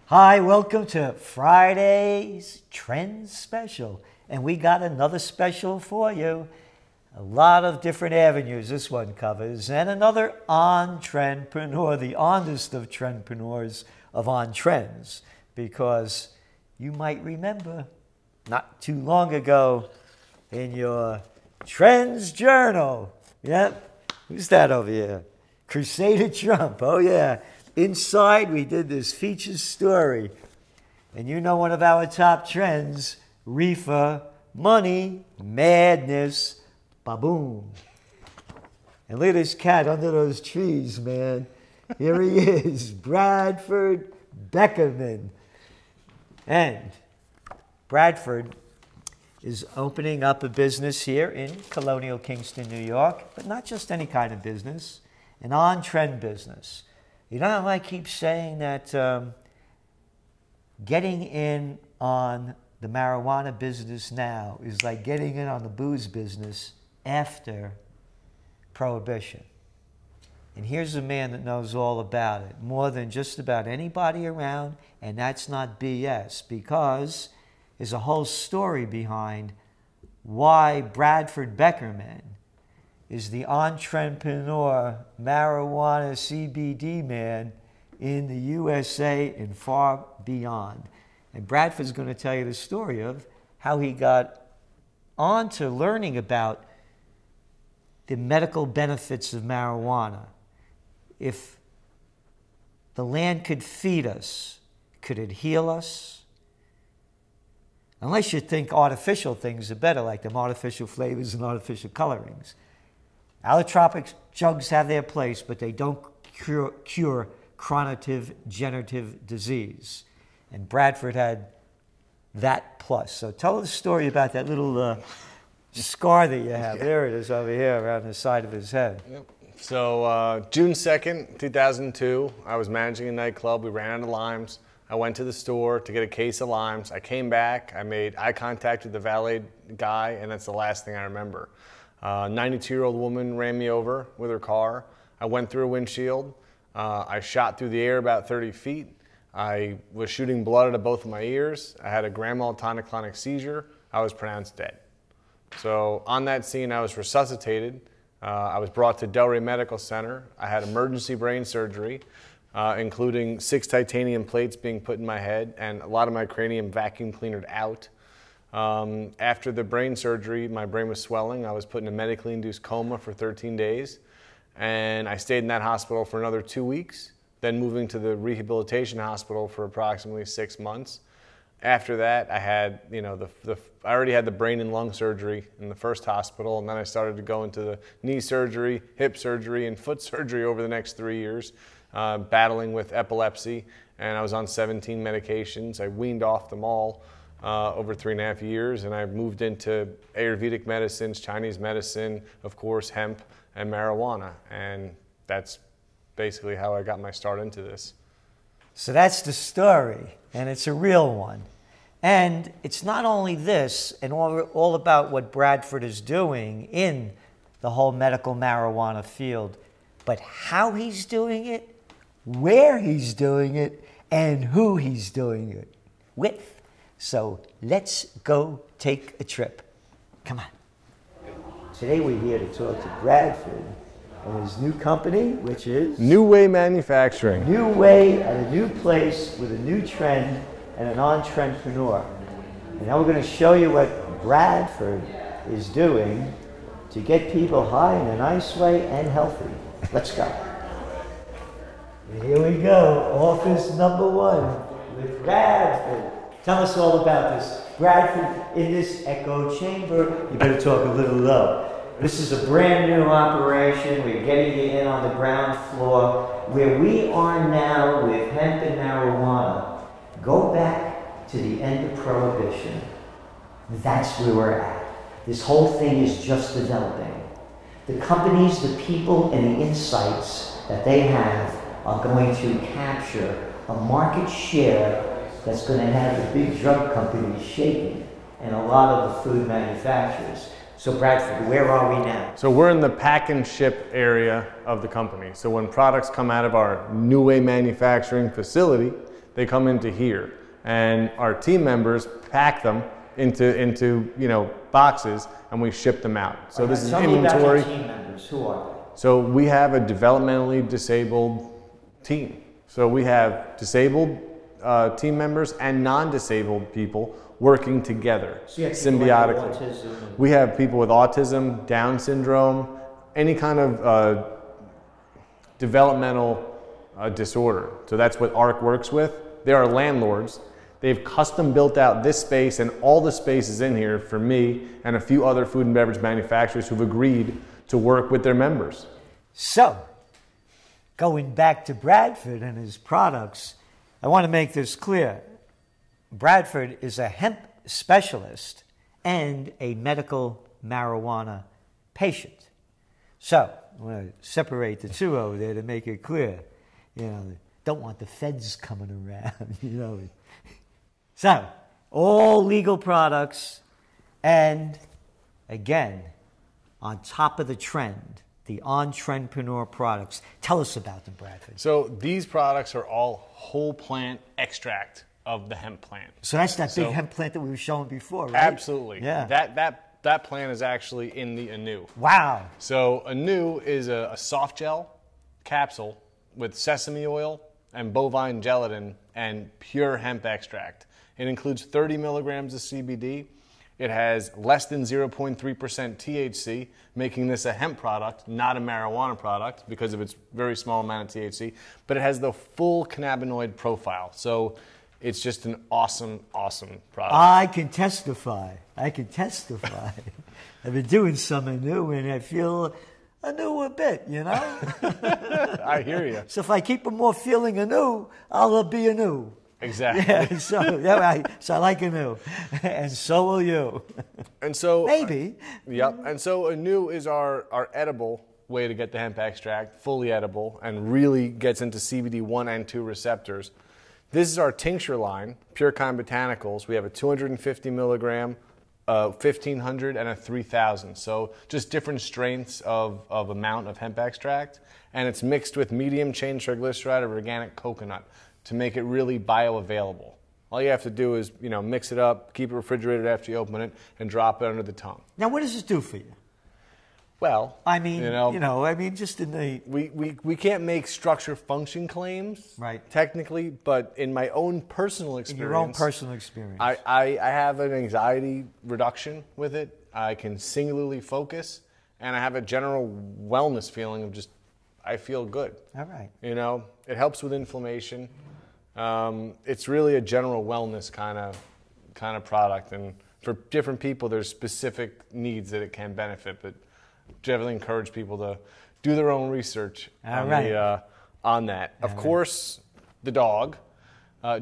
Hi, welcome to Friday's Trends Special. And we got another special for you. A lot of different avenues this one covers. And another OnTrendpreneur, the honest of trendpreneurs of On Trends. Because you might remember, not too long ago, in your TrendsJournal. Yep, who's that over here? Crusader Trump, oh yeah. Inside, we did this feature story. And you know one of our top trends, reefer, money, madness, ba-boom. And look at this cat under those trees, man. Here he is, Bradford Beckerman. And Bradford is opening up a business here in Colonial Kingston, New York, but not just any kind of business, an on-trend business. You know how I keep saying that getting in on the marijuana business now is like getting in on the booze business after Prohibition. And here's a man that knows all about it, more than just about anybody around, and that's not BS, because there's a whole story behind why Bradford Beckerman is the entrepreneur marijuana CBD man in the USA and far beyond. And Bradford's going to tell you the story of how he got onto learning about the medical benefits of marijuana. If the land could feed us, could it heal us? Unless you think artificial things are better, like them artificial flavors and artificial colorings. Allotropic drugs have their place, but they don't cure chronic degenerative disease. And Bradford had that plus. So tell the story about that little scar that you have. There it is over here around the side of his head. Yep. So June 2nd, 2002, I was managing a nightclub. We ran out of limes. I went to the store to get a case of limes. I came back. I made eye contact with the valet guy, and that's the last thing I remember. 92-year-old woman ran me over with her car. I went through a windshield. I shot through the air about 30 feet. I was shooting blood out of both of my ears. I had a grand mal tonic-clonic seizure. I was pronounced dead. So on that scene, I was resuscitated. I was brought to Delray Medical Center. I had emergency brain surgery, including 6 titanium plates being put in my head and a lot of my cranium vacuum cleanered out. After the brain surgery, my brain was swelling. I was put in a medically induced coma for 13 days. And I stayed in that hospital for another 2 weeks, then moving to the rehabilitation hospital for approximately 6 months. After that, I had, I already had the brain and lung surgery in the first hospital, and then I started to go into the knee surgery, hip surgery, and foot surgery over the next 3 years, battling with epilepsy. And I was on 17 medications. I weaned off them all over 3.5 years, and I moved into Ayurvedic medicines, Chinese medicine, of course, hemp and marijuana. And that's basically how I got my start into this. So that's the story, and it's a real one. And it's not only this, and all about what Bradford is doing in the whole medical marijuana field, but how he's doing it, where he's doing it, and who he's doing it with. So let's go take a trip. Come on. Today we're here to talk to Bradford and his new company, which is? New Way Manufacturing. New Way at a new place with a new trend and an on-trendpreneur. And now we're going to show you what Bradford is doing to get people high in a nice way and healthy. Let's go. And here we go, office number 1 with Bradford. Tell us all about this. Bradford, in this echo chamber, you better talk a little low. This is a brand new operation. We're getting you in on the ground floor. Where we are now with hemp and marijuana, go back to the end of Prohibition. That's where we're at. This whole thing is just developing. The companies, the people, and the insights that they have are going to capture a market share that's going to have the big drug companies shaking and a lot of the food manufacturers. So Bradford, where are we now? So we're in the pack and ship area of the company. So when products come out of our New Way manufacturing facility, they come into here, and our team members pack them into boxes, and we ship them out. So this is inventory. Team members. Who are they? So we have a developmentally disabled team. So we have disabled team members and non-disabled people working together symbiotically. We have people with autism, Down syndrome, any kind of developmental disorder. So that's what ARC works with. They are landlords. They've custom built out this space and all the spaces in here for me and a few other food and beverage manufacturers who've agreed to work with their members. So, going back to Bradford and his products, I want to make this clear. Bradford is a hemp specialist and a medical marijuana patient. So, I want to separate the two over there to make it clear. Don't want the feds coming around, So, all legal products, and again, on top of the trend, the OnTrendpreneur products. Tell us about them, Bradford. So these products are all whole plant extract of the hemp plant. So that's that big hemp plant that we were showing before, right? Absolutely. Yeah. That plant is actually in the Anu. Wow. So Anu is a soft gel capsule with sesame oil and bovine gelatin and pure hemp extract. It includes 30 milligrams of CBD. It has less than 0.3% THC, making this a hemp product, not a marijuana product because of its very small amount of THC, but it has the full cannabinoid profile. So it's just an awesome, awesome product. I can testify. I've been doing some Anu, and I feel Anu a bit, I hear you. So if I keep more feeling Anu, I'll be Anu. Exactly. Yeah, so I like Anu, and so will you. And so maybe. Yep. And so Anu is our edible way to get the hemp extract, fully edible, and really gets into CBD 1 and 2 receptors. This is our tincture line, Pure Kind Botanicals. We have a 250 milligram, 1,500, and a 3,000. So just different strengths of amount of hemp extract, and it's mixed with medium chain triglyceride of organic coconut to make it really bioavailable. All you have to do is, mix it up, keep it refrigerated after you open it, and drop it under the tongue. Now, what does this do for you? Well, just in the... We can't make structure function claims, right? Technically, but in my own personal experience... In your own personal experience. I have an anxiety reduction with it. I can singularly focus, and I have a general wellness feeling of just, I feel good. All right. It helps with inflammation. It's really a general wellness kind of product, and for different people, there's specific needs that it can benefit. But definitely encourage people to do their own research on that. Of course, the dog.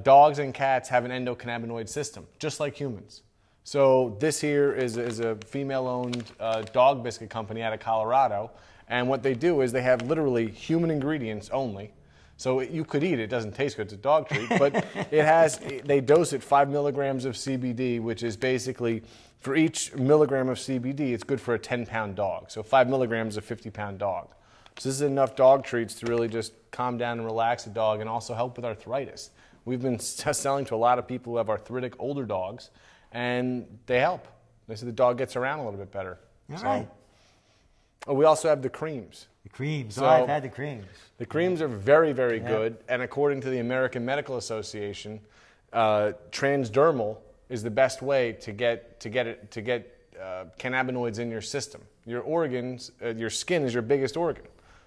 Dogs and cats have an endocannabinoid system, just like humans. So this here is a female-owned dog biscuit company out of Colorado, and what they do is they have literally human ingredients only. So you could eat it. It doesn't taste good. It's a dog treat. But they dose it 5 milligrams of CBD, which is basically, for each milligram of CBD, it's good for a 10-pound dog. So 5 milligrams is a 50-pound dog. So this is enough dog treats to really just calm down and relax the dog and also help with arthritis. We've been selling to a lot of people who have arthritic older dogs, and they help. They say the dog gets around a little bit better. All right. We also have the creams. The creams. So I've had the creams. The creams are very, very good, and according to the American Medical Association, transdermal is the best way to get cannabinoids in your system. Your organs, your skin is your biggest organ,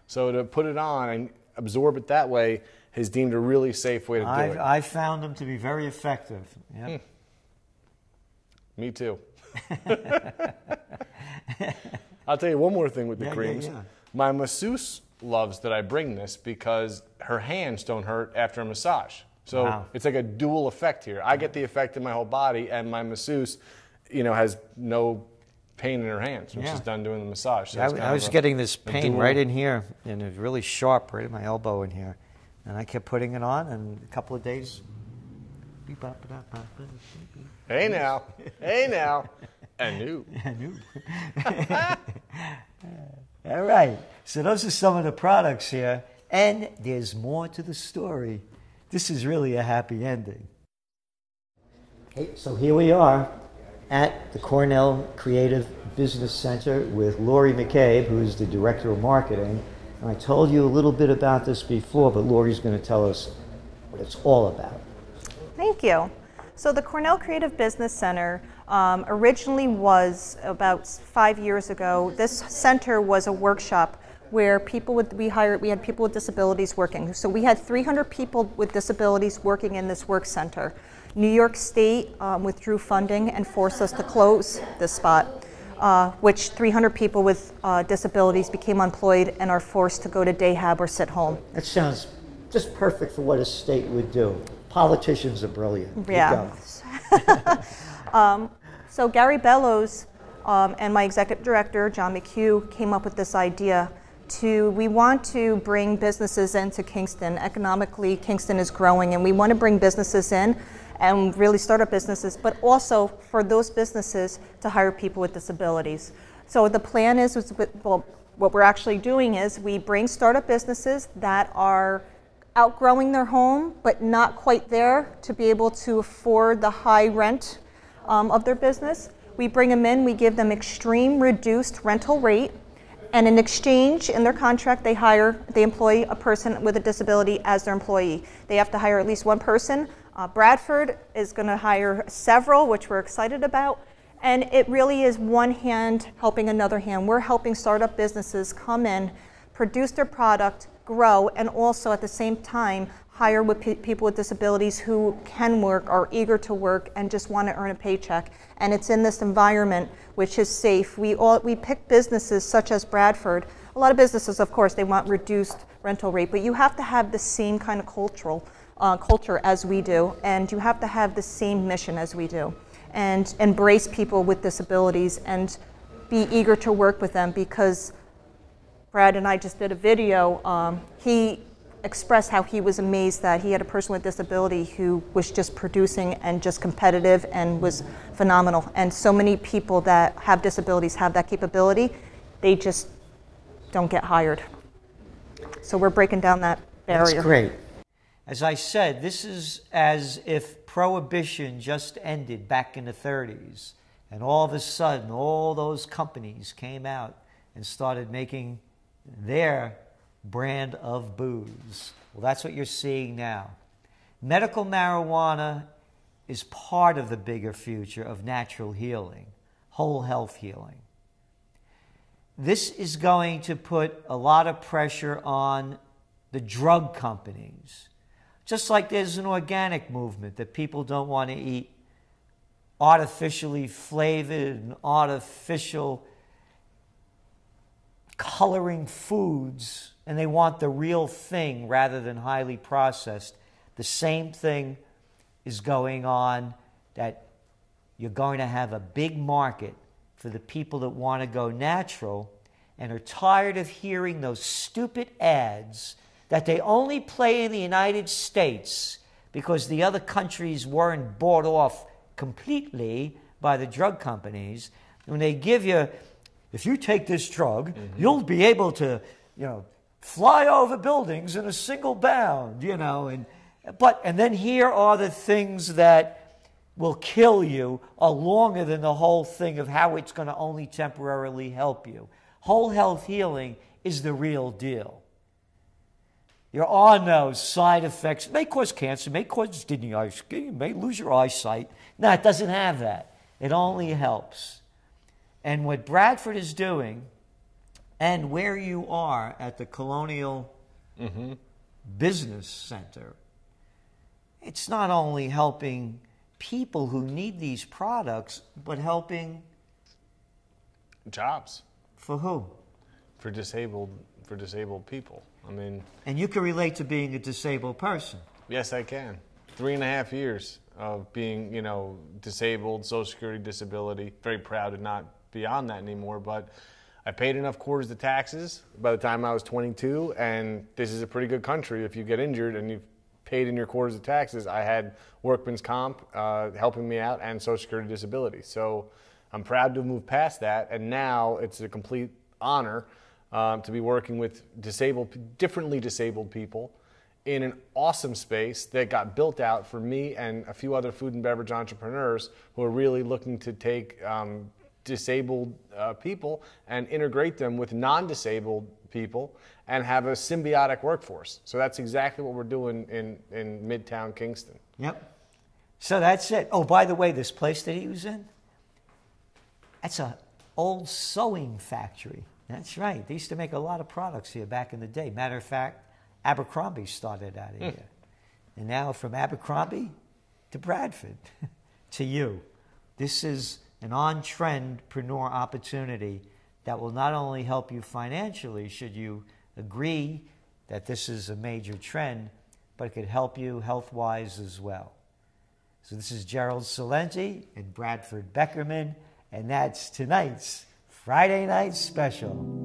so to put it on and absorb it that way is deemed a really safe way to do it. I've found them to be very effective. Yep. Me too. I'll tell you one more thing with the creams. My masseuse loves that I bring this because her hands don't hurt after a massage. So it's like a dual effect here. I get the effect in my whole body, and my masseuse, has no pain in her hands when she's done doing the massage. So I was getting this pain right in here, and it was really sharp right in my elbow in here. And I kept putting it on, and a couple of days... Hey now. Anu. All right. So those are some of the products here. And there's more to the story. This is really a happy ending. Okay, so here we are at the Cornell Creative Business Center with Lori McCabe, who is the Director of Marketing. And I told you a little bit about this before, but Lori's going to tell us what it's all about. Thank you. So the Cornell Creative Business Center originally was about 5 years ago. This center was a workshop where we had people with disabilities working. So we had 300 people with disabilities working in this work center. New York State withdrew funding and forced us to close this spot, which 300 people with disabilities became unemployed and are forced to go to day-hab or sit home. That sounds just perfect for what a state would do. Politicians are brilliant. Yeah. So Gary Bellows and my executive director, John McHugh, came up with this idea we want to bring businesses into Kingston. Economically, Kingston is growing, and we want to bring businesses in and really start up businesses, but also for those businesses to hire people with disabilities. So the plan is, what we're actually doing is we bring startup businesses that are outgrowing their home, but not quite there to be able to afford the high rent of their business. We bring them in, we give them extreme reduced rental rate, and in exchange, in their contract, they employ a person with a disability as their employee. They have to hire at least one person. Bradford is going to hire several, which we're excited about. And it really is one hand helping another hand. We're helping startup businesses come in, produce their product, grow, and also at the same time hire people with disabilities who can work, are eager to work, and just want to earn a paycheck. And it's in this environment which is safe. We pick businesses such as Bradford. A lot of businesses, of course, they want reduced rental rate, but you have to have the same kind of culture as we do, and you have to have the same mission as we do, and embrace people with disabilities and be eager to work with them, because Brad and I just did a video. He expressed how he was amazed that he had a person with disability who was just producing and just competitive and was phenomenal. And so many people that have disabilities have that capability, they just don't get hired. So we're breaking down that barrier. That's great. As I said, this is as if Prohibition just ended back in the 30s, and all of a sudden all those companies came out and started making their brand of booze. Well, that's what you're seeing now. Medical marijuana is part of the bigger future of natural healing, whole health healing. This is going to put a lot of pressure on the drug companies. Just like there's an organic movement that people don't want to eat artificially flavored and artificial coloring foods, and they want the real thing rather than highly processed. The same thing is going on, that you're going to have a big market for the people that want to go natural and are tired of hearing those stupid ads that they only play in the United States because the other countries weren't bought off completely by the drug companies. When they give you, if you take this drug, you'll be able to, fly over buildings in a single bound, and then here are the things that will kill you are longer than the whole thing of how it's going to only temporarily help you. Whole health healing is the real deal. There are no side effects. It may cause cancer, may cause kidney ice, you may lose your eyesight. No, it doesn't have that. It only helps. And what Bradford is doing, and where you are at the Colonial Business Center, it's not only helping people who need these products, but helping jobs. For who? For disabled people. And you can relate to being a disabled person. Yes, I can. 3.5 years of being, disabled, Social Security disability. Very proud to not be on that anymore, but I paid enough quarters of taxes by the time I was 22, and this is a pretty good country. If you get injured and you've paid in your quarters of taxes, I had workman's comp helping me out and Social Security disability. So I'm proud to have moved past that, and now it's a complete honor to be working with differently disabled people in an awesome space that got built out for me and a few other food and beverage entrepreneurs who are really looking to take disabled people and integrate them with non-disabled people and have a symbiotic workforce. So that's exactly what we're doing in Midtown Kingston. Yep. So that's it. Oh, by the way, this place that he was in, that's an old sewing factory. That's right. They used to make a lot of products here back in the day. Matter of fact, Abercrombie started out of here. And now from Abercrombie to Bradford to you. This is an on-trendpreneur opportunity that will not only help you financially, should you agree that this is a major trend, but it could help you health-wise as well. So this is Gerald Celente and Bradford Beckerman, and that's tonight's Friday Night Special.